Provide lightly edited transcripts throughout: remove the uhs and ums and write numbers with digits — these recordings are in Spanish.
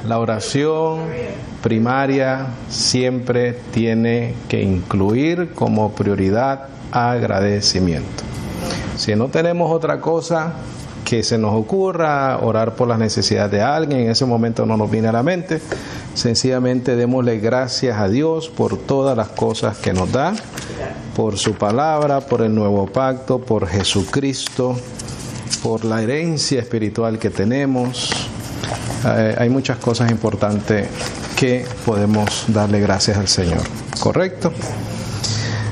La oración primaria siempre tiene que incluir como prioridad agradecimiento. Si no tenemos otra cosa que se nos ocurra, orar por las necesidades de alguien, en ese momento no nos viene a la mente, sencillamente démosle gracias a Dios por todas las cosas que nos da, por su palabra, por el nuevo pacto, por Jesucristo, por la herencia espiritual que tenemos. Hay muchas cosas importantes que podemos darle gracias al Señor, ¿correcto?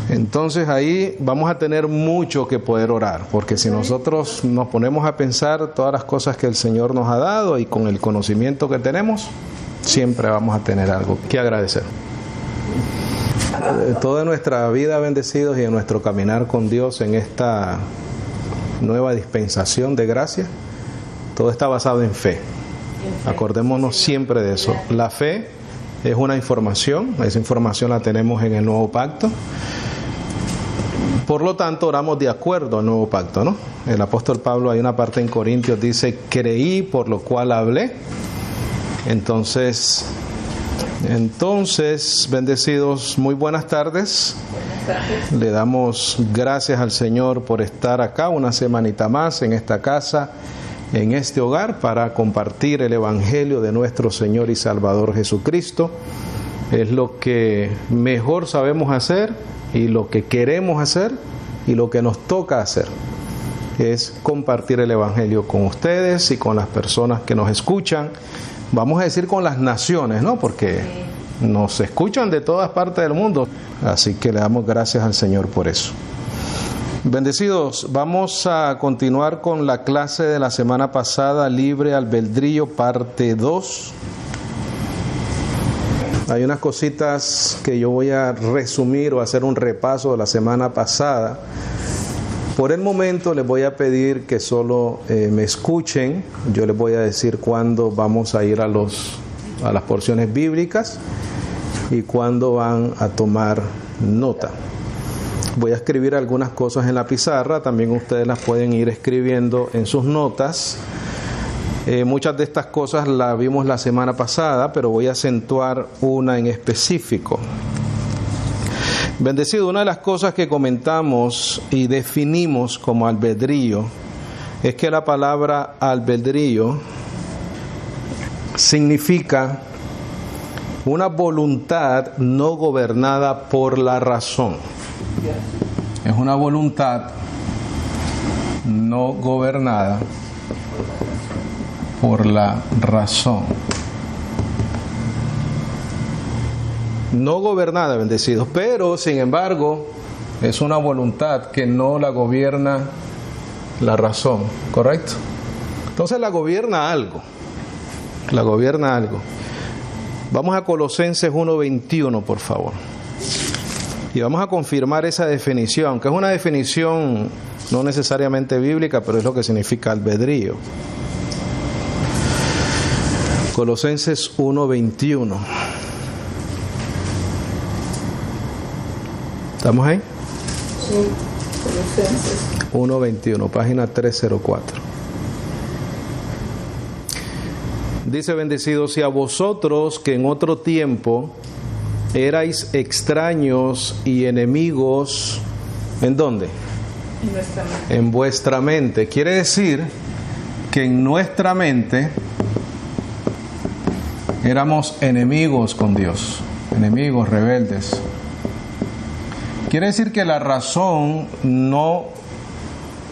Entonces ahí vamos a tener mucho que poder orar, porque si nosotros nos ponemos a pensar todas las cosas que el Señor nos ha dado y con el conocimiento que tenemos, siempre vamos a tener algo que agradecer. Toda nuestra vida bendecidos y en nuestro caminar con Dios en esta nueva dispensación de gracia, todo está basado en fe. Acordémonos siempre de eso. La fe es una información, esa información la tenemos en el nuevo pacto. Por lo tanto, oramos de acuerdo al nuevo pacto, ¿no? El apóstol Pablo, hay una parte en Corintios, dice, creí por lo cual hablé. Entonces, bendecidos, muy buenas tardes. Le damos gracias al Señor por estar acá una semanita más en esta casa, en este hogar, para compartir el Evangelio de nuestro Señor y Salvador Jesucristo. Es lo que mejor sabemos hacer y lo que queremos hacer y lo que nos toca hacer es compartir el Evangelio con ustedes y con las personas que nos escuchan. Vamos a decir con las naciones, ¿no? Porque nos escuchan de todas partes del mundo. Así que le damos gracias al Señor por eso. Bendecidos, vamos a continuar con la clase de la semana pasada, Libre Albedrío, parte 2. Hay unas cositas que yo voy a resumir o hacer un repaso de la semana pasada. Por el momento les voy a pedir que solo me escuchen. Yo les voy a decir cuándo vamos a ir a las porciones bíblicas y cuándo van a tomar nota. Voy a escribir algunas cosas en la pizarra, también ustedes las pueden ir escribiendo en sus notas. Muchas de estas cosas las vimos la semana pasada, pero voy a acentuar una en específico. Bendecido, una de las cosas que comentamos y definimos como albedrío es que la palabra albedrío significa una voluntad no gobernada por la razón. Es una voluntad no gobernada por la razón. No gobernada, bendecidos, pero sin embargo es una voluntad que no la gobierna la razón, ¿correcto? Entonces la gobierna algo. La gobierna algo. Vamos a Colosenses 1:21, por favor. Y vamos a confirmar esa definición, que es una definición no necesariamente bíblica, pero es lo que significa albedrío. Colosenses 1:21. ¿Estamos ahí? Sí, Colosenses 1:21, página 304. Dice, bendecidos, y a vosotros que en otro tiempo erais extraños y enemigos, ¿en dónde? en nuestra mente. En vuestra mente. Quiere decir que en nuestra mente éramos enemigos con Dios, enemigos, rebeldes. Quiere decir que la razón no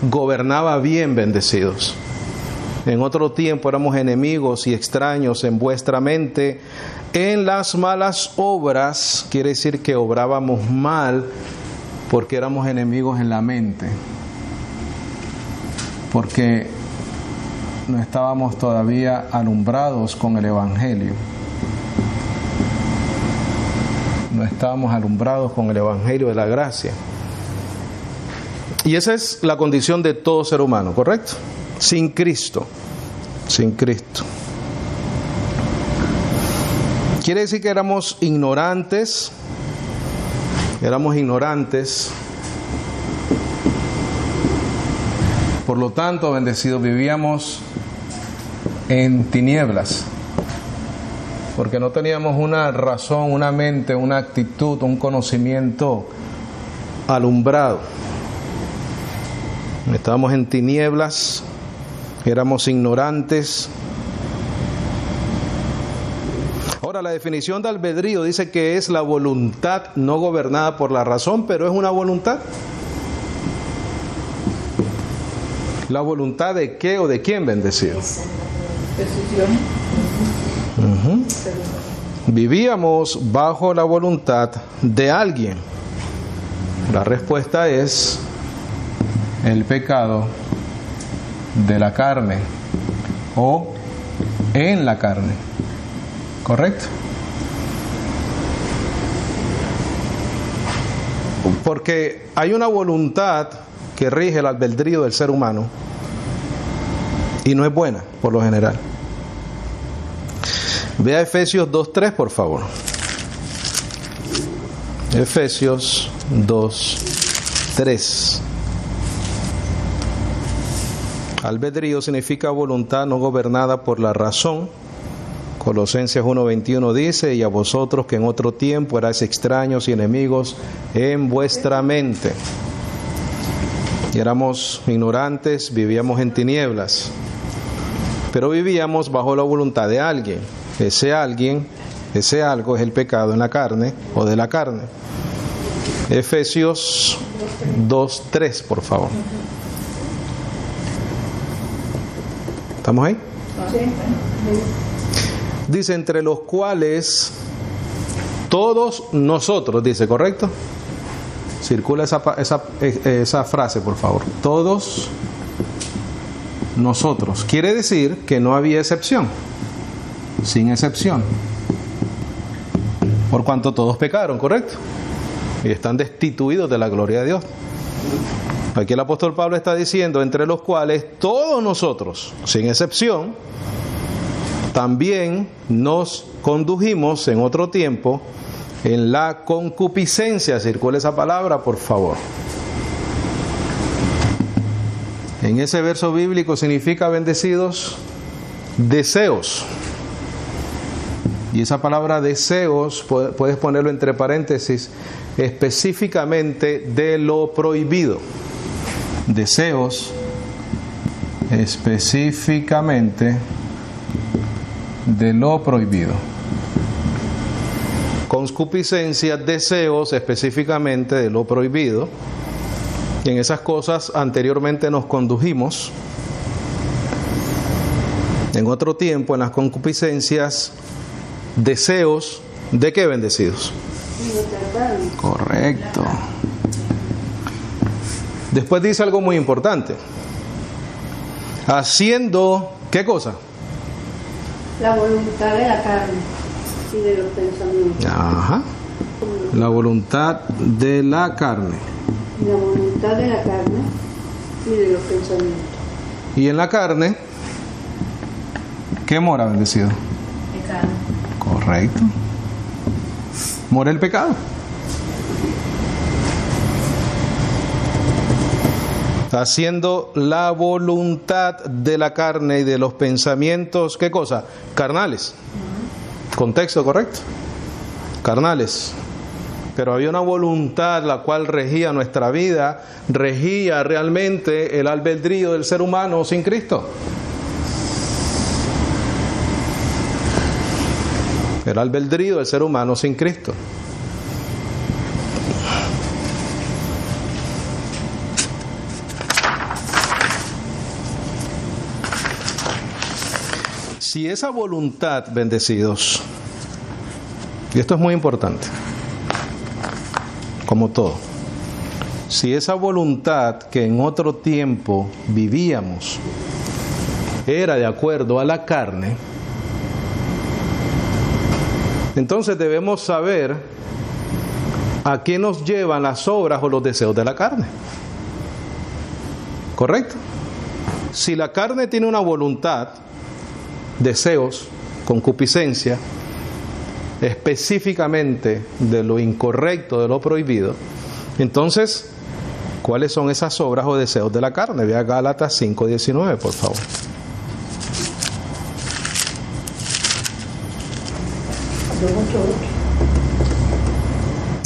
gobernaba bien, bendecidos. En otro tiempo éramos enemigos y extraños en vuestra mente en las malas obras. Quiere decir que obrábamos mal porque éramos enemigos en la mente, porque no estábamos todavía alumbrados con el Evangelio. No estábamos alumbrados con el Evangelio de la gracia. Y esa es la condición de todo ser humano, ¿correcto? Sin Cristo. Sin Cristo. Quiere decir que éramos ignorantes. Éramos ignorantes. Por lo tanto, bendecidos, vivíamos en tinieblas, porque no teníamos una razón, una mente, una actitud, un conocimiento alumbrado. Estábamos en tinieblas, éramos ignorantes. Ahora, la definición de albedrío dice que es la voluntad no gobernada por la razón, pero es una voluntad. ¿La voluntad de qué o de quién, bendecido? Decisión. Vivíamos bajo la voluntad de alguien. La respuesta es el pecado de la carne o en la carne. ¿Correcto? Porque hay una voluntad que rige el albedrío del ser humano y no es buena por lo general. Vea Efesios 2:3, por favor. Efesios 2:3. Albedrío significa voluntad no gobernada por la razón. Colosenses 1:21 dice: y a vosotros que en otro tiempo erais extraños y enemigos en vuestra mente. Y éramos ignorantes, vivíamos en tinieblas, pero vivíamos bajo la voluntad de alguien. Ese alguien, ese algo es el pecado en la carne o de la carne. Efesios 2:3, por favor. ¿Estamos ahí? Dice: entre los cuales todos nosotros, dice, ¿correcto? Circula esa frase, por favor. Todos nosotros. Quiere decir que no había excepción. Sin excepción. Por cuanto todos pecaron, ¿correcto? Y están destituidos de la gloria de Dios. Aquí el apóstol Pablo está diciendo: entre los cuales todos nosotros, sin excepción, también nos condujimos en otro tiempo en la concupiscencia. Circula esa palabra, por favor. En ese verso bíblico significa, bendecidos, deseos. Y esa palabra deseos, puedes ponerlo entre paréntesis, específicamente de lo prohibido. Deseos específicamente de lo prohibido. Concupiscencia, deseos específicamente de lo prohibido. Y en esas cosas anteriormente nos condujimos. En otro tiempo, en las concupiscencias, deseos, ¿de qué, bendecidos? Correcto. Después dice algo muy importante. Haciendo, ¿qué cosa? La voluntad de la carne y de los pensamientos. Ajá. La voluntad de la carne. La voluntad de la carne y de los pensamientos. Y en la carne, ¿qué mora, bendecido? Pecado. Correcto. Mora el pecado. Haciendo la voluntad de la carne y de los pensamientos, ¿qué cosa? Carnales. Contexto correcto. Carnales. Pero había una voluntad la cual regía nuestra vida, regía realmente el albedrío del ser humano sin Cristo. El albedrío del ser humano sin Cristo. Si esa voluntad, bendecidos, y esto es muy importante, como todo, si esa voluntad que en otro tiempo vivíamos era de acuerdo a la carne, entonces debemos saber a qué nos llevan las obras o los deseos de la carne. ¿Correcto? Si la carne tiene una voluntad, deseos, concupiscencia, específicamente de lo incorrecto, de lo prohibido, entonces, ¿cuáles son esas obras o deseos de la carne? Vea Gálatas 5:19, por favor.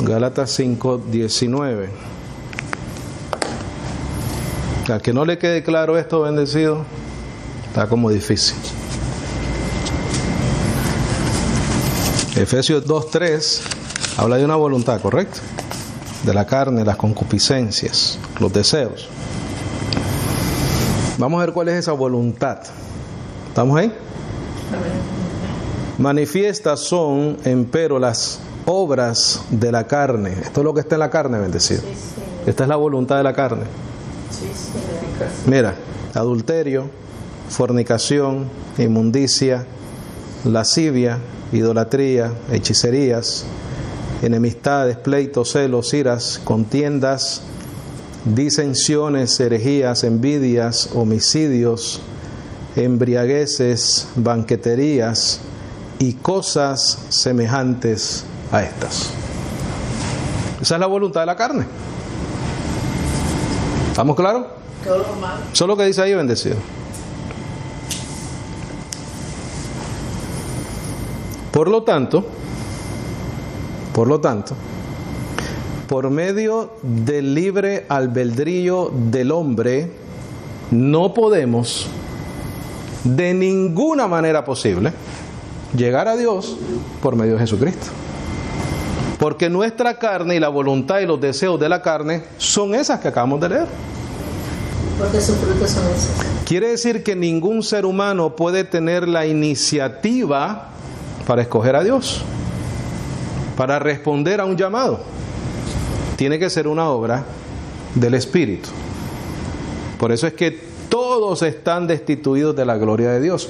Gálatas 5:19. Al que no le quede claro esto, bendecido, está como difícil. Efesios 2:3 habla de una voluntad, ¿correcto? De la carne, las concupiscencias, los deseos. Vamos a ver cuál es esa voluntad. ¿Estamos ahí? Manifiestas son, empero, las obras de la carne. Esto es lo que está en la carne, bendecido. Esta es la voluntad de la carne. Mira, adulterio, fornicación, inmundicia, lascivia, idolatría, hechicerías, enemistades, pleitos, celos, iras, contiendas, disensiones, herejías, envidias, homicidios, embriagueces, banqueterías y cosas semejantes a estas. Esa es la voluntad de la carne. ¿Estamos claros? Todo lo malo. Eso es lo que dice ahí, bendecido. Por lo tanto, por medio del libre albedrío del hombre, no podemos de ninguna manera posible llegar a Dios por medio de Jesucristo. Porque nuestra carne y la voluntad y los deseos de la carne son esas que acabamos de leer. Porque sus frutos son esos. Quiere decir que ningún ser humano puede tener la iniciativa para escoger a Dios, para responder a un llamado. Tiene que ser una obra del Espíritu. Por eso es que todos están destituidos de la gloria de Dios.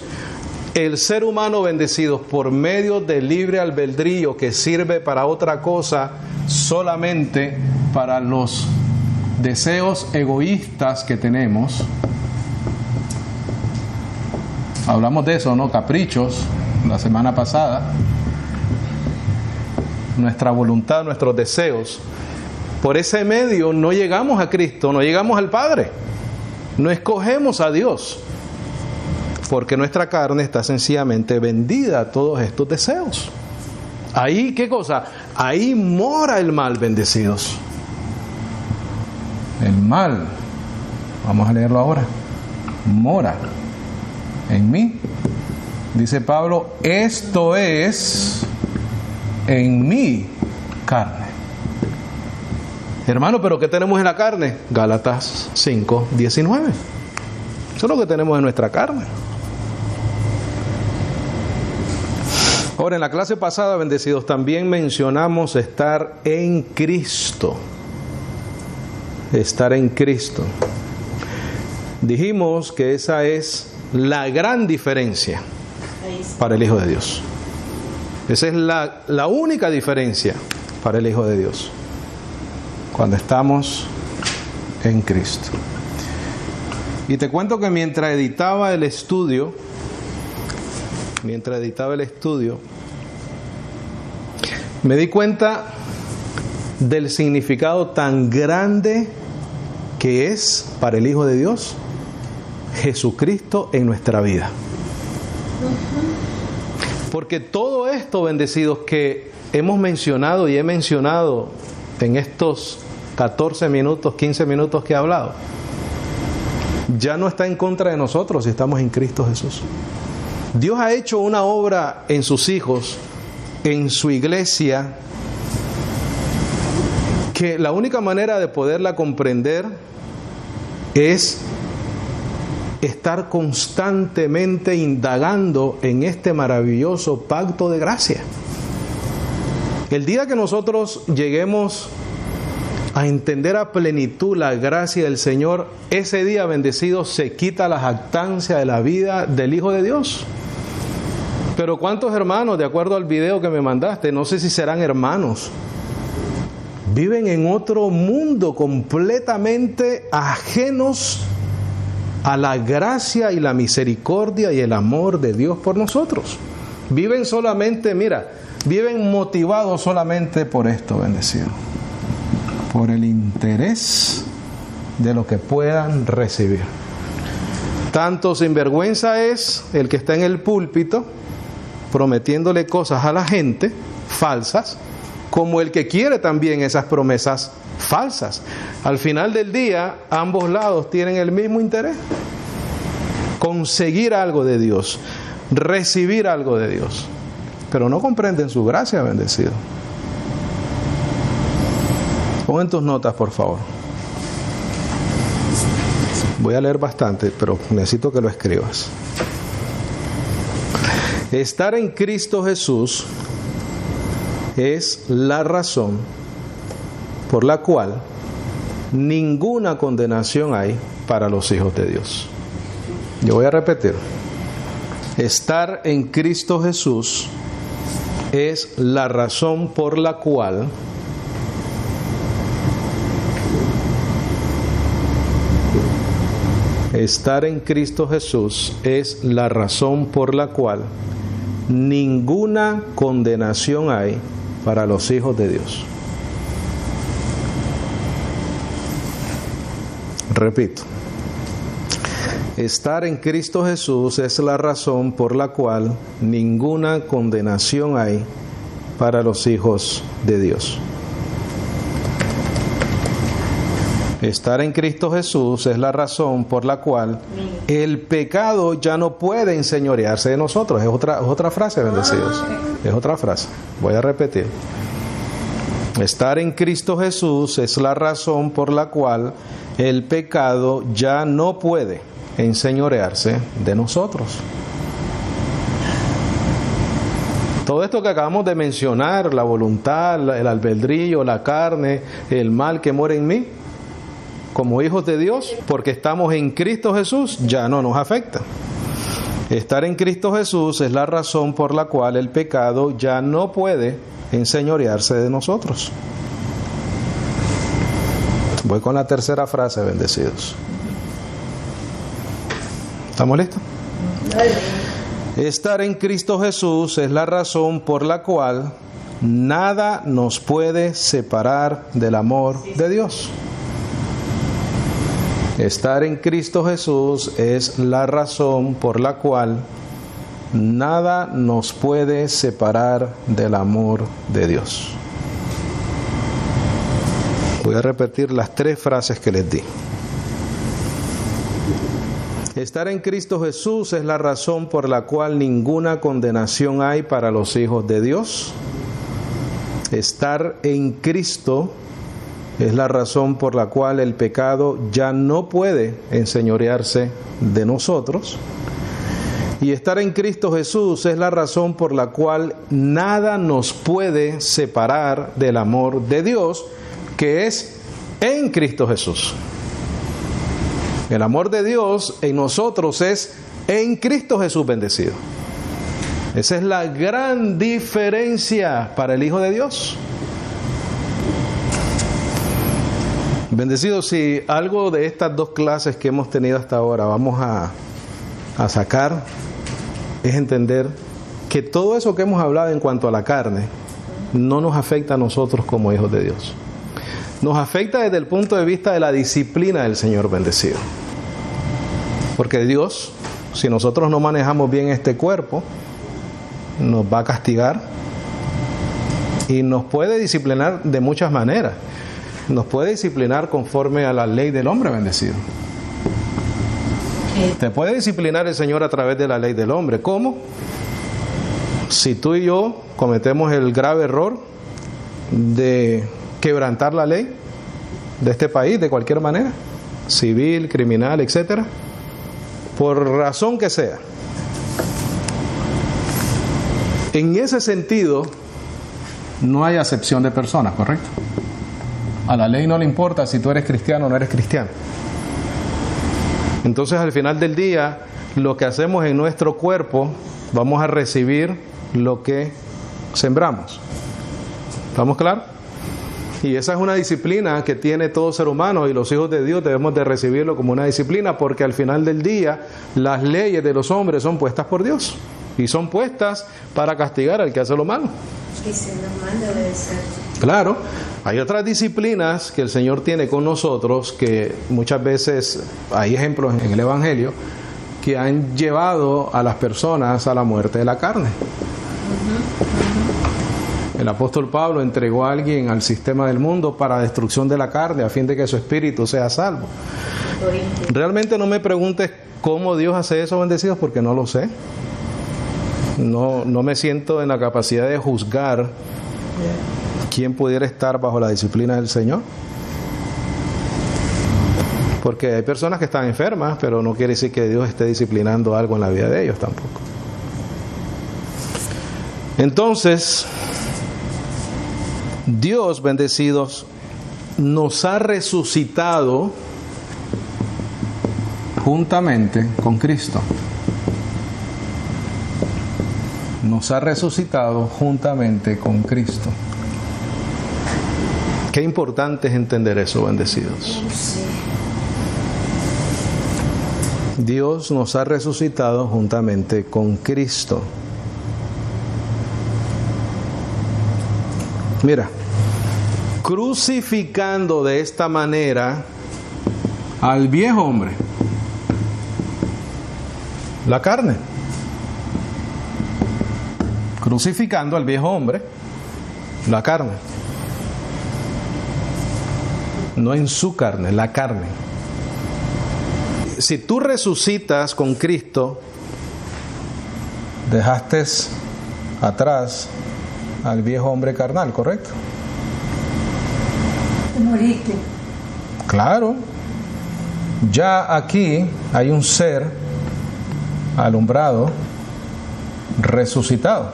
El ser humano bendecido por medio del libre albedrío, que sirve para otra cosa, solamente para los deseos egoístas que tenemos. Hablamos de eso, ¿no? Caprichos, la semana pasada. Nuestra voluntad, nuestros deseos. Por ese medio no llegamos a Cristo, no llegamos al Padre. No escogemos a Dios. Porque nuestra carne está sencillamente vendida a todos estos deseos. Ahí, ¿qué cosa? Ahí mora el mal, bendecidos. El mal, vamos a leerlo ahora, mora en mí. Dice Pablo, esto es en mi carne. Hermano, ¿pero qué tenemos en la carne? Gálatas 5:19. Eso es lo que tenemos en nuestra carne. Ahora, en la clase pasada, bendecidos, también mencionamos estar en Cristo. Estar en Cristo. Dijimos que esa es la gran diferencia para el Hijo de Dios. Esa es la única diferencia para el Hijo de Dios. Cuando estamos en Cristo. Y te cuento que mientras editaba el estudio, me di cuenta del significado tan grande que es para el Hijo de Dios Jesucristo en nuestra vida. Porque todo esto, bendecidos, que hemos mencionado y he mencionado en estos 14 minutos, 15 minutos que he hablado, ya no está en contra de nosotros si estamos en Cristo Jesús. Dios ha hecho una obra en sus hijos, en su iglesia, que la única manera de poderla comprender es estar constantemente indagando en este maravilloso pacto de gracia. El día que nosotros lleguemos a entender a plenitud la gracia del Señor, ese día, bendecido, se quita la jactancia de la vida del Hijo de Dios. Pero ¿cuántos hermanos, de acuerdo al video que me mandaste, no sé si serán hermanos, viven en otro mundo completamente ajenos a la gracia y la misericordia y el amor de Dios por nosotros? Viven solamente, viven motivados solamente por esto, bendecido, por el interés de lo que puedan recibir. Tanto sinvergüenza es el que está en el púlpito prometiéndole cosas a la gente falsas, como el que quiere también esas promesas falsas. Al final del día, ambos lados tienen el mismo interés: conseguir algo de Dios, recibir algo de Dios, pero no comprenden su gracia, bendecido. Pon en tus notas, por favor. Voy a leer bastante, pero necesito que lo escribas. Estar en Cristo Jesús es la razón por la cual ninguna condenación hay para los hijos de Dios. Yo voy a repetir. Estar en Cristo Jesús es la razón por la cual estar en Cristo Jesús es la razón por la cual ninguna condenación hay para los hijos de Dios. Repito. Estar en Cristo Jesús es la razón por la cual ninguna condenación hay para los hijos de Dios. Estar en Cristo Jesús es la razón por la cual el pecado ya no puede enseñorearse de nosotros. Es otra frase, bendecidos. Es otra frase. Voy a repetir. Estar en Cristo Jesús es la razón por la cual el pecado ya no puede enseñorearse de nosotros. Todo esto que acabamos de mencionar, la voluntad, el albedrío, la carne, el mal que mora en mí, como hijos de Dios, porque estamos en Cristo Jesús, ya no nos afecta. Estar en Cristo Jesús es la razón por la cual el pecado ya no puede enseñorearse de nosotros. Voy con la tercera frase, bendecidos. ¿Estamos listos? Estar en Cristo Jesús es la razón por la cual nada nos puede separar del amor de Dios. Estar en Cristo Jesús es la razón por la cual nada nos puede separar del amor de Dios. Voy a repetir las tres frases que les di. Estar en Cristo Jesús es la razón por la cual ninguna condenación hay para los hijos de Dios. Estar en Cristo es la razón por la cual el pecado ya no puede enseñorearse de nosotros. Y estar en Cristo Jesús es la razón por la cual nada nos puede separar del amor de Dios, que es en Cristo Jesús. El amor de Dios en nosotros es en Cristo Jesús, bendecido. Esa es la gran diferencia para el Hijo de Dios. Bendecido, si algo de estas dos clases que hemos tenido hasta ahora vamos a sacar, es entender que todo eso que hemos hablado en cuanto a la carne no nos afecta a nosotros como hijos de Dios. Nos afecta desde el punto de vista de la disciplina del Señor, bendecido. Porque Dios, si nosotros no manejamos bien este cuerpo, nos va a castigar y nos puede disciplinar de muchas maneras. Nos puede disciplinar conforme a la ley del hombre, bendecido. Te puede disciplinar el Señor a través de la ley del hombre. ¿Cómo? Si tú y yo cometemos el grave error de quebrantar la ley de este país de cualquier manera, civil, criminal, etcétera, por razón que sea. En ese sentido, no hay acepción de personas, ¿correcto? A la ley no le importa si tú eres cristiano o no eres cristiano. Entonces, al final del día, lo que hacemos en nuestro cuerpo, vamos a recibir lo que sembramos. ¿Estamos claros? Y esa es una disciplina que tiene todo ser humano, y los hijos de Dios debemos de recibirlo como una disciplina, porque al final del día las leyes de los hombres son puestas por Dios y son puestas para castigar al que hace lo malo. Y si no manda, debe ser. Claro, hay otras disciplinas que el Señor tiene con nosotros que muchas veces hay ejemplos en el Evangelio que han llevado a las personas a la muerte de la carne. El apóstol Pablo entregó a alguien al sistema del mundo para destrucción de la carne, a fin de que su espíritu sea salvo. Realmente no me preguntes cómo Dios hace eso, bendecidos, porque no lo sé. No me siento en la capacidad de juzgar quién pudiera estar bajo la disciplina del Señor. Porque hay personas que están enfermas, pero no quiere decir que Dios esté disciplinando algo en la vida de ellos tampoco. Entonces, Dios, bendecidos, nos ha resucitado juntamente con Cristo. Nos ha resucitado juntamente con Cristo. Qué importante es entender eso, bendecidos. Dios nos ha resucitado juntamente con Cristo. Mira, crucificando de esta manera al viejo hombre, la carne. Crucificando al viejo hombre, la carne. No en su carne, la carne. Si tú resucitas con Cristo, dejaste atrás al viejo hombre carnal, ¿correcto? Te moriste. Claro. Ya aquí hay un ser alumbrado, resucitado.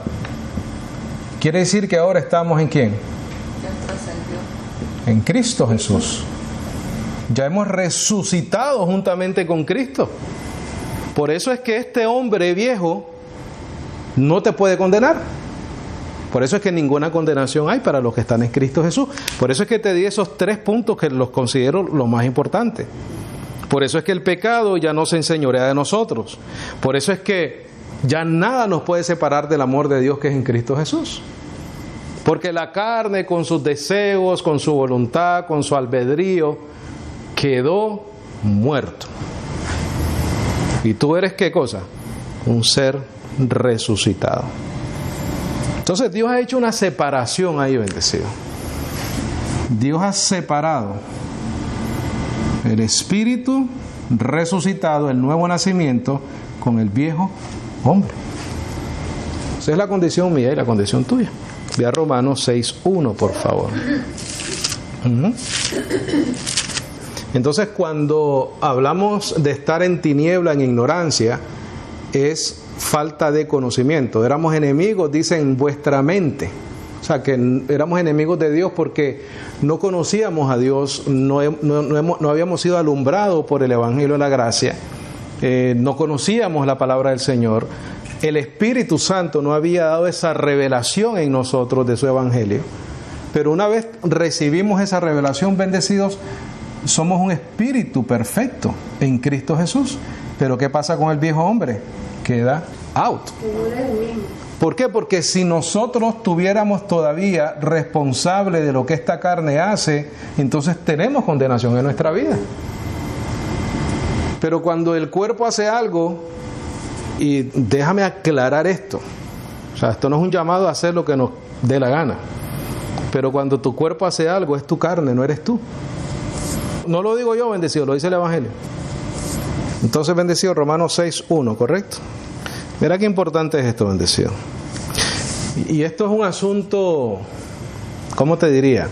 Quiere decir que ahora estamos ¿en quién? En Cristo Jesús. Ya hemos resucitado juntamente con Cristo. Por eso es que este hombre viejo no te puede condenar. Por eso es que ninguna condenación hay para los que están en Cristo Jesús. Por eso es que te di esos 3 puntos que los considero los más importantes. Por eso es que el pecado ya no se enseñorea de nosotros. Por eso es que ya nada nos puede separar del amor de Dios que es en Cristo Jesús. Porque la carne con sus deseos, con su voluntad, con su albedrío, quedó muerto. ¿Y tú eres qué cosa? Un ser resucitado. Entonces Dios ha hecho una separación ahí, bendecido. Dios ha separado el espíritu resucitado, el nuevo nacimiento, con el viejo hombre. Esa es la condición mía y la condición tuya. Ve a Romanos 6:1, por favor. Entonces, cuando hablamos de estar en tiniebla, en ignorancia, es falta de conocimiento. Éramos enemigos, dice, en vuestra mente. O sea, que éramos enemigos de Dios porque no conocíamos a Dios, no habíamos sido alumbrados por el Evangelio de la Gracia, no conocíamos la palabra del Señor. El Espíritu Santo no había dado esa revelación en nosotros de su Evangelio. Pero una vez recibimos esa revelación, bendecidos, somos un espíritu perfecto en Cristo Jesús. Pero ¿qué pasa con el viejo hombre? Queda out. ¿Por qué? Porque si nosotros tuviéramos todavía responsable de lo que esta carne hace, entonces tenemos condenación en nuestra vida. Pero cuando el cuerpo hace algo, y déjame aclarar esto, o sea, esto no es un llamado a hacer lo que nos dé la gana, pero cuando tu cuerpo hace algo, es tu carne, no eres tú. No lo digo yo, bendecido, lo dice el Evangelio. Entonces, bendecido, Romanos 6:1, ¿correcto? Mira qué importante es esto, bendecido. Y esto es un asunto, ¿cómo te diría?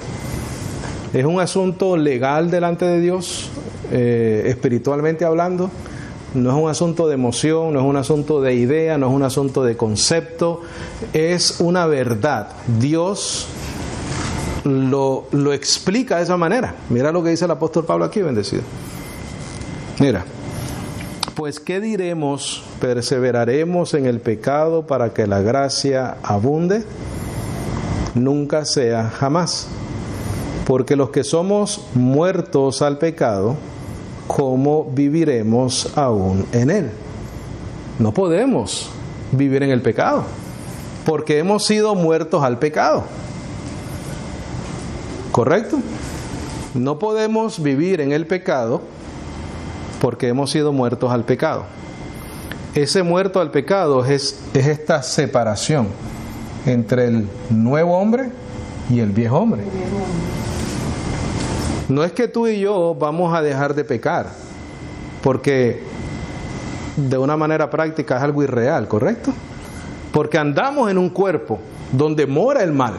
Es un asunto legal delante de Dios, espiritualmente hablando. No es un asunto de emoción, no es un asunto de idea, no es un asunto de concepto. Es una verdad. Dios lo explica de esa manera. Mira lo que dice el apóstol Pablo aquí, bendecido. Mira. Pues ¿qué diremos? ¿Perseveraremos en el pecado para que la gracia abunde? Nunca sea jamás. Porque los que somos muertos al pecado, ¿cómo viviremos aún en él? No podemos vivir en el pecado, porque hemos sido muertos al pecado. ¿Correcto? No podemos vivir en el pecado porque hemos sido muertos al pecado. Ese muerto al pecado es esta separación entre el nuevo hombre y el viejo hombre. No es que tú y yo vamos a dejar de pecar, porque de una manera práctica es algo irreal, ¿correcto? Porque andamos en un cuerpo donde mora el mal.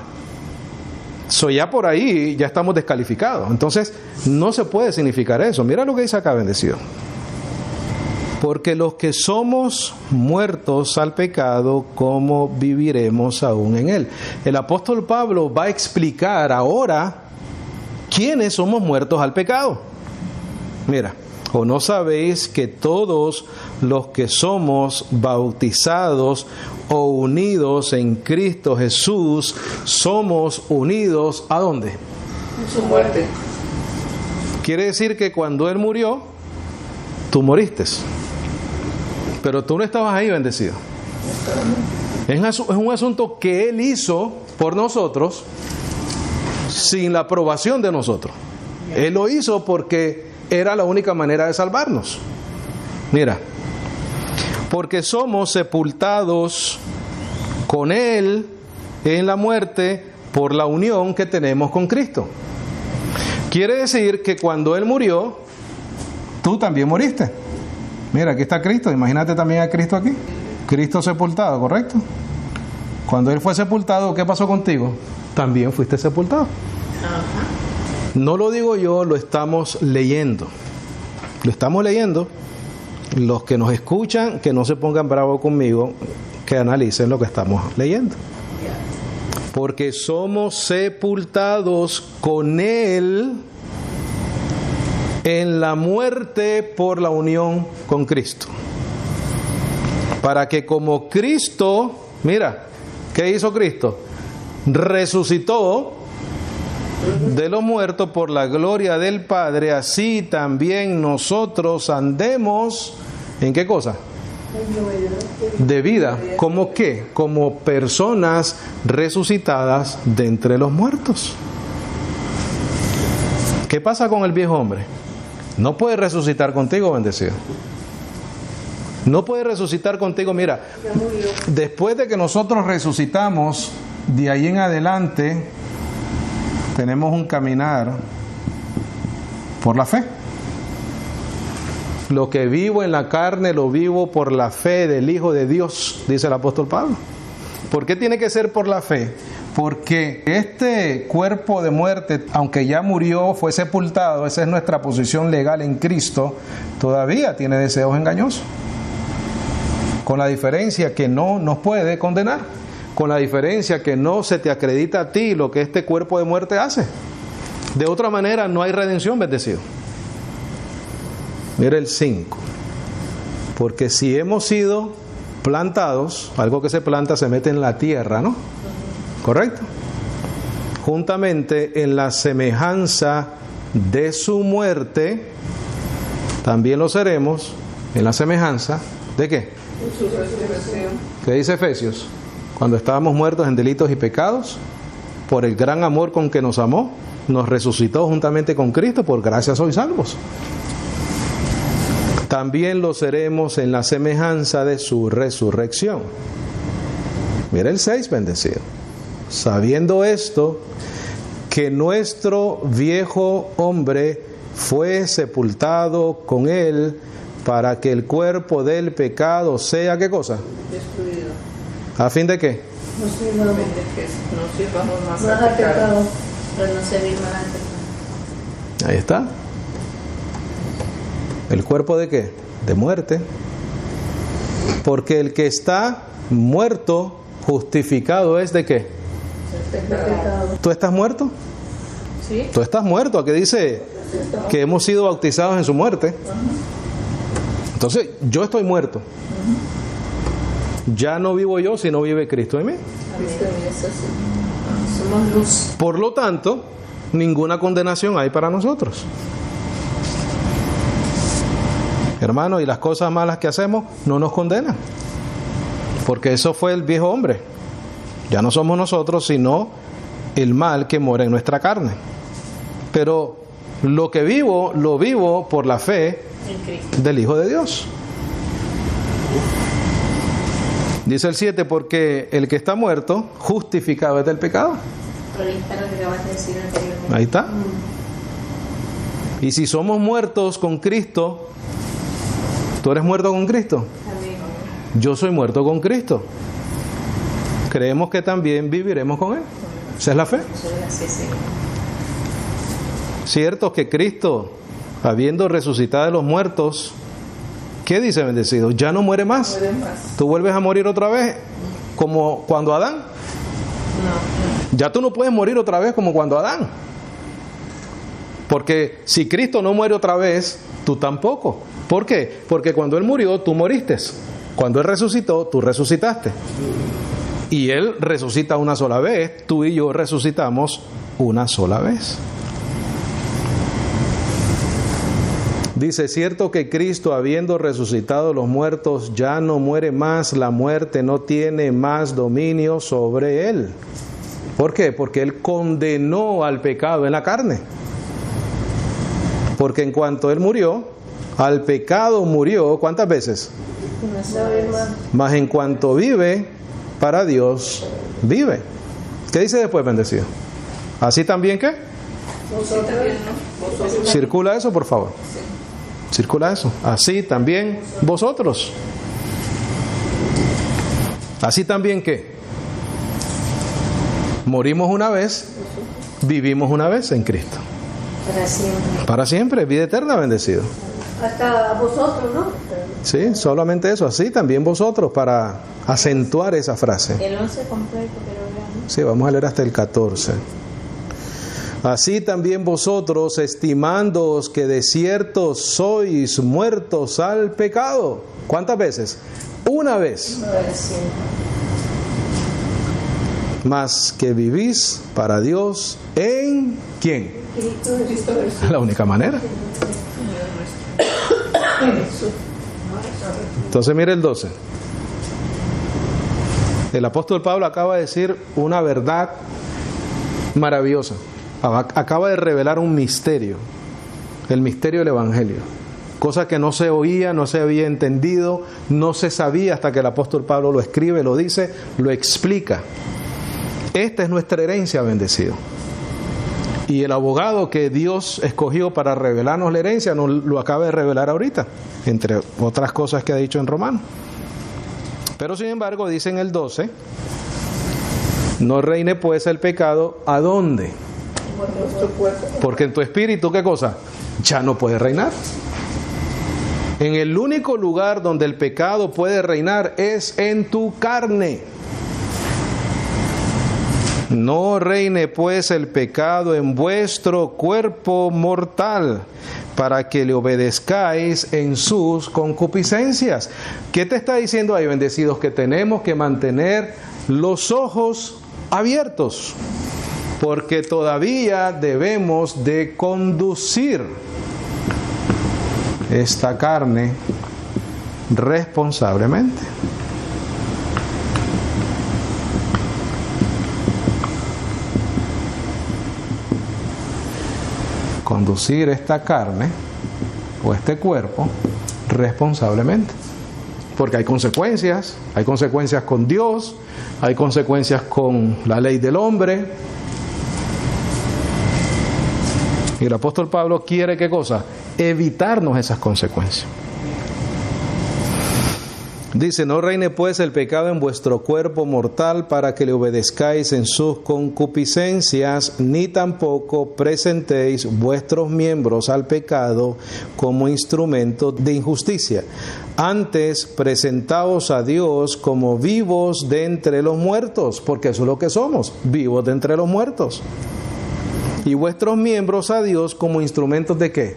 Ya por ahí ya estamos descalificados. Entonces no se puede significar eso. Mira lo que dice acá, bendecido. Porque los que somos muertos al pecado, ¿cómo viviremos aún en él? El apóstol Pablo va a explicar ahora quiénes somos muertos al pecado. Mira, ¿o no sabéis que todos los que somos bautizados o unidos en Cristo Jesús, somos unidos ¿a dónde? En su muerte. Quiere decir que cuando Él murió, tú moriste. Pero tú no estabas ahí, bendecido. Es un asunto que Él hizo por nosotros sin la aprobación de nosotros. Él lo hizo porque era la única manera de salvarnos. Mira, porque somos sepultados con Él en la muerte por la unión que tenemos con Cristo. Quiere decir que cuando Él murió, tú también moriste. Mira, aquí está Cristo, imagínate también a Cristo aquí. Cristo sepultado, ¿correcto? Cuando Él fue sepultado, ¿qué pasó contigo? También fuiste sepultado. No lo digo yo, lo estamos leyendo. Lo estamos leyendo. Los que nos escuchan, que no se pongan bravos conmigo, que analicen lo que estamos leyendo. Porque somos sepultados con Él en la muerte por la unión con Cristo. Para que como Cristo, mira, ¿qué hizo Cristo? Resucitó de los muertos por la gloria del Padre, así también nosotros andemos, ¿en qué cosa? De vida. ¿Cómo qué? Como personas resucitadas de entre los muertos. ¿Qué pasa con el viejo hombre? No puede resucitar contigo, bendecido. No puede resucitar contigo. Mira, después de que nosotros resucitamos, de ahí en adelante tenemos un caminar por la fe. Lo que vivo en la carne lo vivo por la fe del Hijo de Dios, dice el apóstol Pablo. ¿Por qué tiene que ser por la fe? Porque este cuerpo de muerte, aunque ya murió, fue sepultado, esa es nuestra posición legal en Cristo, todavía tiene deseos engañosos. Con la diferencia que no nos puede condenar, con la diferencia que no se te acredita a ti lo que este cuerpo de muerte hace. De otra manera no hay redención, bendecido. Mira el 5. Porque si hemos sido plantados, algo que se planta se mete en la tierra, ¿no? ¿Correcto? Juntamente en la semejanza de su muerte, también lo seremos en la semejanza ¿de qué? De su resurrección. ¿Qué dice Efesios? Cuando estábamos muertos en delitos y pecados, por el gran amor con que nos amó, nos resucitó juntamente con Cristo, por gracia sois salvos. También lo seremos en la semejanza de su resurrección. Mira el 6, bendecido. Sabiendo esto, que nuestro viejo hombre fue sepultado con él para que el cuerpo del pecado sea, ¿qué cosa? Destruido. ¿A fin de qué? No sirvamos. que no sirvamos más Más al al pecado. pecado. Pero no servir más al pecado. Ahí está. ¿El cuerpo de qué? De muerte. Porque el que está muerto, justificado es de qué? El pecado. ¿Tú estás muerto? ¿Sí? Tú estás muerto. Aquí dice que hemos sido bautizados en su muerte. Entonces, yo estoy muerto. Ya no vivo yo, sino vive Cristo en mí. Cristo es así. Somos luz. Por lo tanto, ninguna condenación hay para nosotros. Hermano, y las cosas malas que hacemos no nos condenan. Porque eso fue el viejo hombre. Ya no somos nosotros, sino el mal que mora en nuestra carne. Pero lo que vivo, lo vivo por la fe En Cristo. del Hijo de Dios. Dice el 7, porque el que está muerto, justificado es del pecado. Pero ahí está lo que acabas de decir anteriormente. Ahí está. Y si somos muertos con Cristo, ¿tú eres muerto con Cristo? También. Yo soy muerto con Cristo. Creemos que también viviremos con Él. Esa es la fe. Cierto que Cristo, habiendo resucitado de los muertos, ¿qué dice, bendecido? Ya no muere más. ¿Tú vuelves a morir otra vez como cuando Adán? No. Ya tú no puedes morir otra vez como cuando Adán. Porque si Cristo no muere otra vez, tú tampoco. ¿Por qué? Porque cuando Él murió, tú moriste. Cuando Él resucitó, tú resucitaste. Y Él resucita una sola vez, tú y yo resucitamos una sola vez. Dice, cierto que Cristo, habiendo resucitado los muertos, ya no muere más, la muerte no tiene más dominio sobre Él. ¿Por qué? Porque Él condenó al pecado en la carne. Porque en cuanto Él murió, al pecado murió, ¿cuántas veces? Mas en cuanto vive, para Dios vive. ¿Qué dice después, bendecido? ¿Así también qué? Circula eso, por favor. Circula eso. Así también vosotros. Así también qué? Morimos una vez, vivimos una vez en Cristo. Para siempre. Para siempre, vida eterna, bendecido. Hasta vosotros, ¿no? Sí, solamente eso. Así también vosotros, para acentuar esa frase. El 11 completo, pero veamos. Sí, vamos a leer hasta el 14. Así también vosotros, estimándoos que de cierto sois muertos al pecado. ¿Cuántas veces? Una vez. Para siempre. Mas que vivís para Dios en ¿quién? Cristo Jesús. La única manera. Entonces mire el 12. El apóstol Pablo acaba de decir una verdad maravillosa. Acaba de revelar un misterio, el misterio del Evangelio, cosa que no se oía, no se había entendido, no se sabía hasta que el apóstol Pablo lo escribe, lo dice, lo explica. Esta es nuestra herencia, bendecido. Y el abogado que Dios escogió para revelarnos la herencia nos lo acaba de revelar ahorita, entre otras cosas que ha dicho en Romanos. Pero sin embargo dice en el 12, no reine pues el pecado, ¿a dónde? Porque en tu espíritu, ¿qué cosa? Ya no puede reinar. En el único lugar donde el pecado puede reinar es en tu carne. No reine pues el pecado en vuestro cuerpo mortal, para que le obedezcáis en sus concupiscencias. ¿Qué te está diciendo ahí, bendecidos? Que tenemos que mantener los ojos abiertos, porque todavía debemos de conducir esta carne responsablemente. Conducir esta carne o este cuerpo responsablemente, porque hay consecuencias con Dios, hay consecuencias con la ley del hombre. Y el apóstol Pablo quiere, ¿qué cosa? Evitarnos esas consecuencias. Dice, no reine pues el pecado en vuestro cuerpo mortal, para que le obedezcáis en sus concupiscencias, ni tampoco presentéis vuestros miembros al pecado como instrumento de injusticia. Antes, presentaos a Dios como vivos de entre los muertos, porque eso es lo que somos, vivos de entre los muertos. Y vuestros miembros a Dios como instrumentos ¿de qué?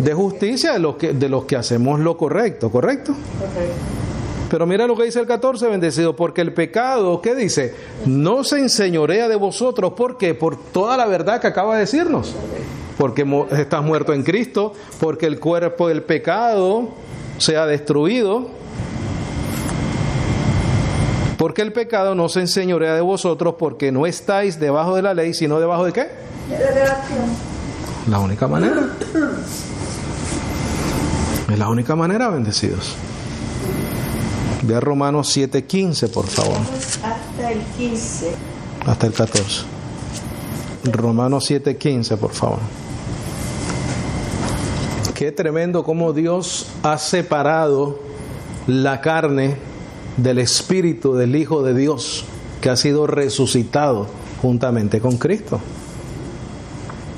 De justicia, de los que hacemos lo correcto, ¿correcto? Pero mira lo que dice el 14, bendecido, porque el pecado, ¿qué dice? No se enseñorea de vosotros. ¿Por qué? Por toda la verdad que acaba de decirnos. Porque estás muerto en Cristo, porque el cuerpo del pecado se ha destruido. Porque el pecado no se enseñorea de vosotros, porque no estáis debajo de la ley, sino debajo de ¿qué? De la gracia. La única manera. Es la única manera, bendecidos. Ve a Romanos 7:15, por favor. Hasta el 15. Hasta el 14. Romanos 7:15, por favor. Qué tremendo cómo Dios ha separado la carne del espíritu del Hijo de Dios, que ha sido resucitado juntamente con Cristo.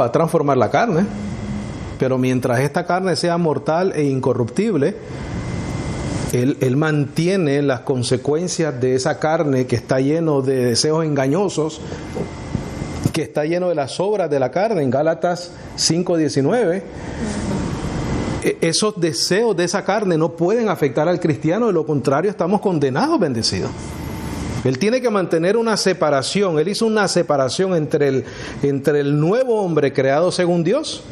Va a transformar la carne, pero mientras esta carne sea mortal e incorruptible, Él mantiene las consecuencias de esa carne que está lleno de deseos engañosos, que está lleno de las obras de la carne. En Gálatas 5:19, esos deseos de esa carne no pueden afectar al cristiano, de lo contrario estamos condenados, bendecidos. Él tiene que mantener una separación. Él hizo una separación entre el nuevo hombre creado según Dios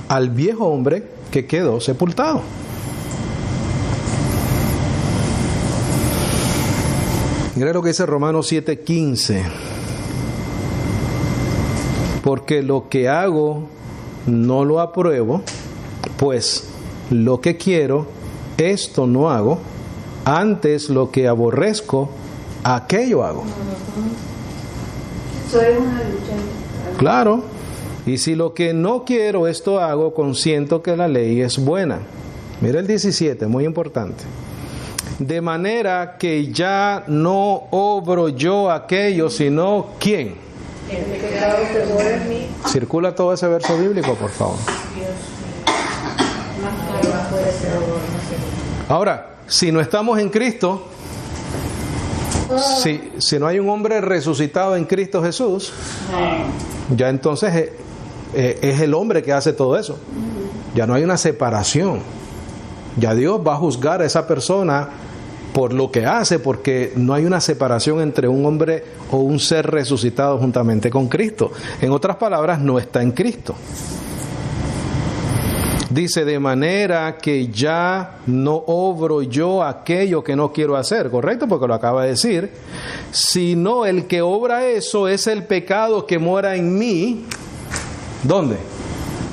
al viejo hombre que quedó sepultado. Mira lo que dice Romanos 7:15. Porque lo que hago no lo apruebo, pues lo que quiero, esto no hago, antes lo que aborrezco, aquello hago. Eso es una lucha. Claro. Y si lo que no quiero, esto hago, consiento que la ley es buena. Mira el 17, muy importante. De manera que ya no obro yo aquello, sino ¿quién? El pecado que mora en mí. Circula todo ese verso bíblico, por favor. Ahora, si no estamos en Cristo, si no hay un hombre resucitado en Cristo Jesús, ya entonces es el hombre que hace todo eso. Ya no hay una separación. Ya Dios va a juzgar a esa persona por lo que hace, porque no hay una separación entre un hombre o un ser resucitado juntamente con Cristo. En otras palabras, no está en Cristo. Dice, de manera que ya no obro yo aquello que no quiero hacer, ¿correcto? Porque lo acaba de decir. Sino el que obra eso es el pecado que mora en mí. ¿Dónde?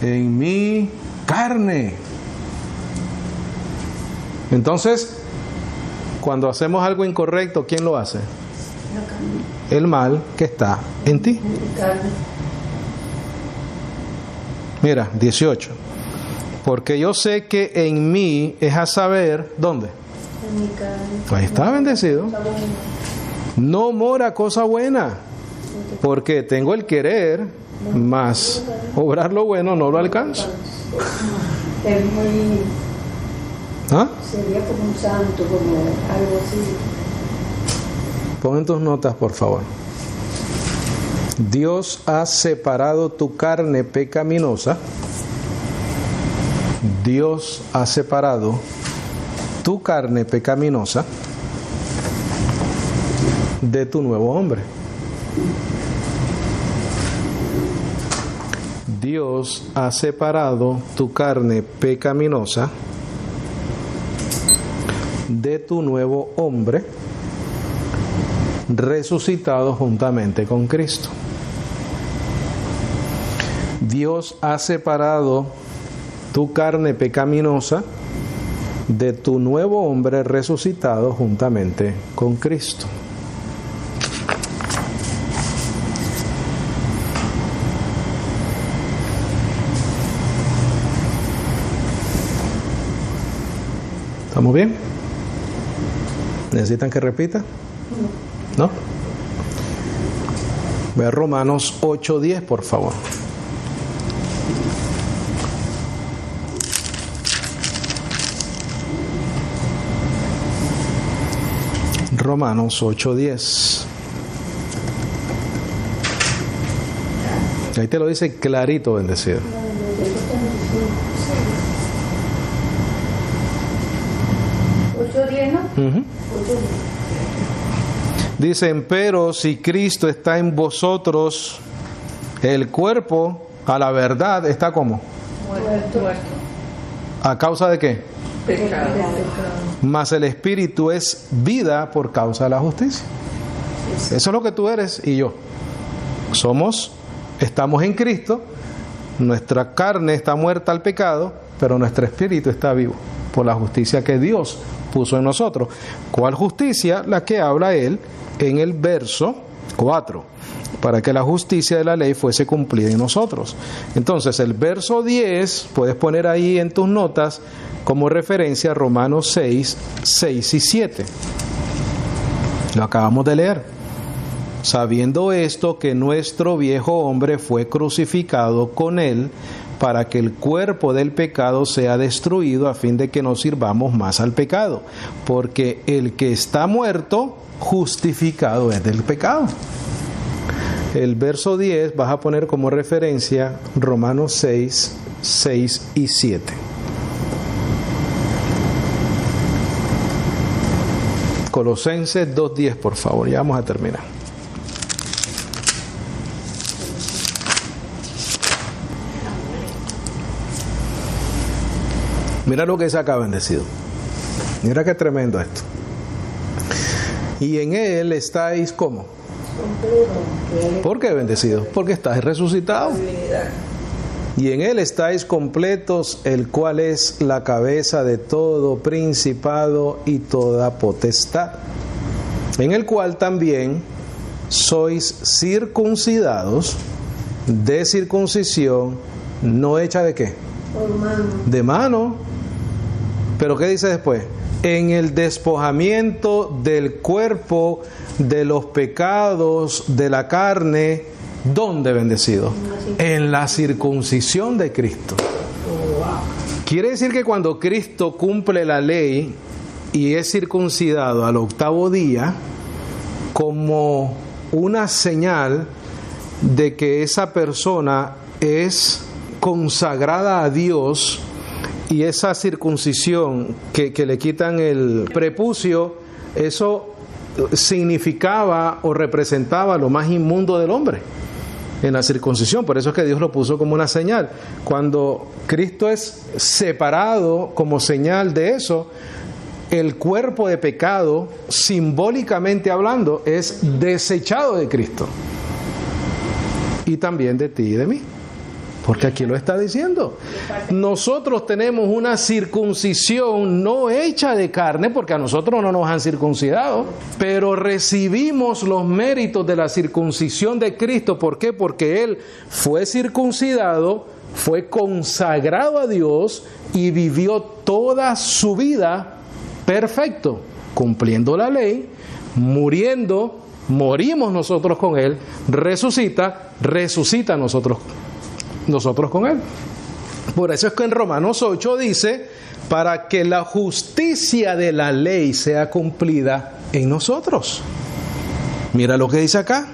En mi carne. Entonces, cuando hacemos algo incorrecto, ¿quién lo hace? El mal que está en ti. Mira, 18. Porque yo sé que en mí es a saber, ¿dónde? En mi carne. Ahí está, bendecido. No mora cosa buena, porque tengo el querer, mas obrar lo bueno no lo alcanzo. Es muy... ¿Ah? Sería como un santo, como algo así. Pon en tus notas, por favor. Dios ha separado tu carne pecaminosa. Dios ha separado tu carne pecaminosa de tu nuevo hombre. Dios ha separado tu carne pecaminosa de tu nuevo hombre resucitado juntamente con Cristo. Dios ha separado tu carne pecaminosa de tu nuevo hombre resucitado juntamente con Cristo. ¿Estamos bien? ¿Necesitan que repita? ¿No? Ve a Romanos 8:10, por favor. Romanos 8:10. Ahí te lo dice clarito, bendecido. Dicen, pero si Cristo está en vosotros, el cuerpo a la verdad está como Muerto. ¿a causa de qué? Pecado. Mas el espíritu es vida por causa de la justicia. Eso es lo que tú eres y yo. Estamos en Cristo, nuestra carne está muerta al pecado, pero nuestro espíritu está vivo por la justicia que Dios puso en nosotros. ¿Cuál justicia? La que habla él en el verso 4, para que la justicia de la ley fuese cumplida en nosotros. Entonces, el verso 10, puedes poner ahí en tus notas como referencia Romanos 6, 6 y 7. Lo acabamos de leer. Sabiendo esto, que nuestro viejo hombre fue crucificado con él, para que el cuerpo del pecado sea destruido, a fin de que no sirvamos más al pecado. Porque el que está muerto, justificado es del pecado. El verso 10 vas a poner como referencia Romanos 6, 6 y 7. Colosenses 2:10, por favor, ya vamos a terminar. Mira lo que es acá, bendecido. Mira qué tremendo esto. Y en él estáis, ¿cómo? ¿Por qué, bendecido? Porque estáis resucitados. Y en él estáis completos, el cual es la cabeza de todo principado y toda potestad. En el cual también sois circuncidados de circuncisión, no hecha de qué? De mano. Pero ¿qué dice después? En el despojamiento del cuerpo de los pecados de la carne. ¿Dónde, bendecido? En la circuncisión de Cristo. Quiere decir que cuando Cristo cumple la ley y es circuncidado al 8º día, como una señal de que esa persona es consagrada a Dios, y esa circuncisión que le quitan el prepucio, eso significaba o representaba lo más inmundo del hombre en la circuncisión. Por eso es que Dios lo puso como una señal. Cuando Cristo es separado como señal de eso, el cuerpo de pecado, simbólicamente hablando, es desechado de Cristo. Y también de ti y de mí. Porque aquí lo está diciendo. Nosotros tenemos una circuncisión no hecha de carne, porque a nosotros no nos han circuncidado, pero recibimos los méritos de la circuncisión de Cristo. ¿Por qué? Porque Él fue circuncidado, fue consagrado a Dios y vivió toda su vida perfecto, cumpliendo la ley, muriendo, morimos nosotros con Él, resucita nosotros con Él. Por eso es que en Romanos 8 dice, para que la justicia de la ley sea cumplida en nosotros. Mira lo que dice acá,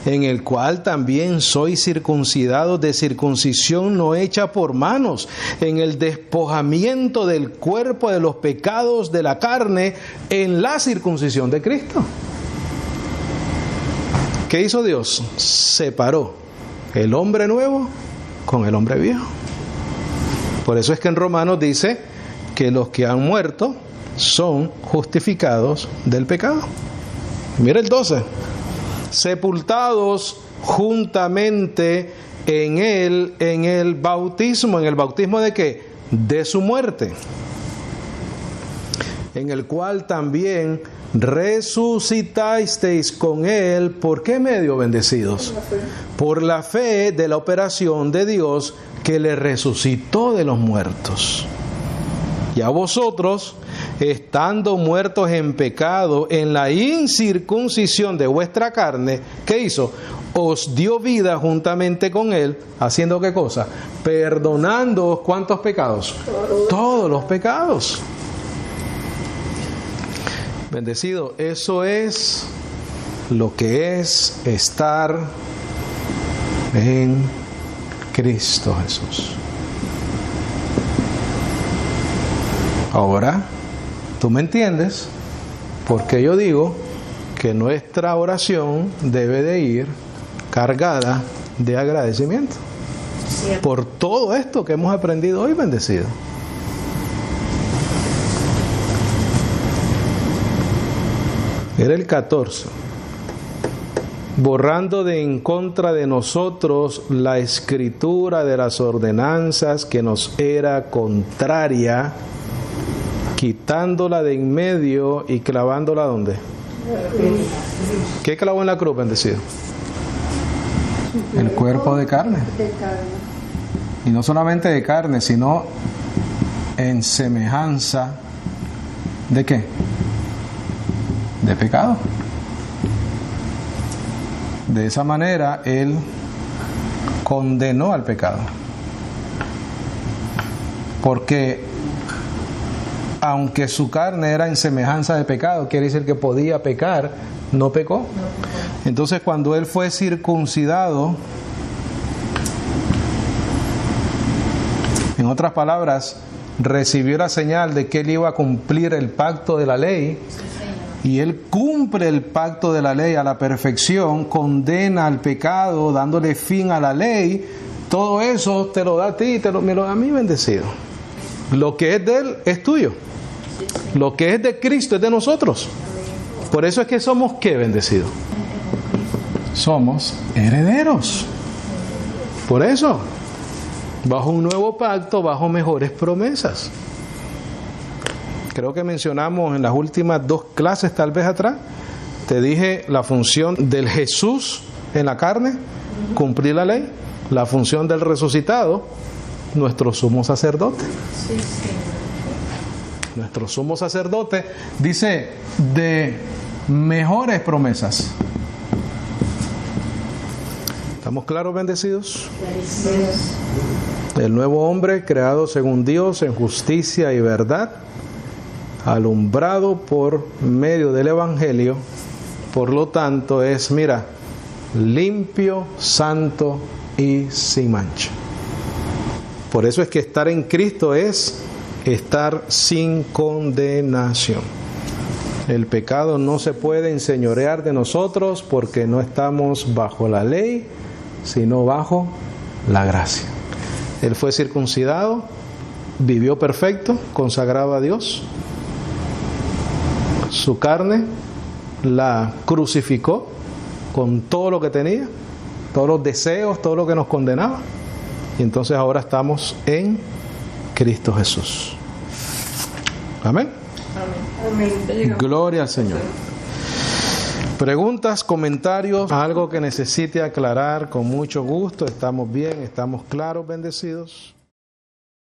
en el cual también sois circuncidados de circuncisión no hecha por manos, en el despojamiento del cuerpo de los pecados de la carne, en la circuncisión de Cristo. ¿Qué hizo Dios? Separó el hombre nuevo con el hombre viejo. Por eso es que en Romanos dice que los que han muerto son justificados del pecado. Mira el 12. Sepultados juntamente en él, en el bautismo. ¿En el bautismo de qué? De su muerte. En el cual también resucitasteis con él. ¿Por qué medio, bendecidos? Por la fe de la operación de Dios que le resucitó de los muertos. Y a vosotros, estando muertos en pecado, en la incircuncisión de vuestra carne, ¿qué hizo? Os dio vida juntamente con él, ¿haciendo qué cosa? Perdonándoos, ¿cuántos pecados? Todos los pecados. Bendecido, eso es lo que es estar en Cristo Jesús. Ahora, tú me entiendes, porque yo digo que nuestra oración debe de ir cargada de agradecimiento por todo esto que hemos aprendido hoy, bendecido. Era el 14. Borrando de en contra de nosotros la escritura de las ordenanzas que nos era contraria, quitándola de en medio y clavándola ¿dónde? ¿Qué clavó en la cruz, bendecido? El cuerpo de carne. De carne. Y no solamente de carne, sino en semejanza ¿de qué? De pecado. De esa manera Él condenó al pecado. Porque aunque su carne era en semejanza de pecado, quiere decir que podía pecar, no pecó. Entonces cuando Él fue circuncidado, en otras palabras, recibió la señal de que Él iba a cumplir el pacto de la ley, y Él cumple el pacto de la ley a la perfección, condena al pecado, dándole fin a la ley. Todo eso te lo da a ti y me lo da a mí, bendecido. Lo que es de Él es tuyo. Lo que es de Cristo es de nosotros. Por eso es que somos, ¿qué, bendecido? Somos herederos. Por eso, bajo un nuevo pacto, bajo mejores promesas. Creo que mencionamos en las últimas 2 clases, tal vez atrás, te dije la función del Jesús en la carne, cumplir la ley, la función del resucitado, nuestro sumo sacerdote. Nuestro sumo sacerdote dice de mejores promesas. ¿Estamos claros, bendecidos? El nuevo hombre creado según Dios en justicia y verdad, alumbrado por medio del Evangelio, por lo tanto es, mira, limpio, santo y sin mancha. Por eso es que estar en Cristo es estar sin condenación. El pecado no se puede enseñorear de nosotros porque no estamos bajo la ley, sino bajo la gracia. Él fue circuncidado, vivió perfecto, consagrado a Dios. Su carne la crucificó con todo lo que tenía, todos los deseos, todo lo que nos condenaba. Y entonces ahora estamos en Cristo Jesús. Amén. Amén. Gloria al Señor. Preguntas, comentarios, algo que necesite aclarar, con mucho gusto. Estamos bien, estamos claros, bendecidos.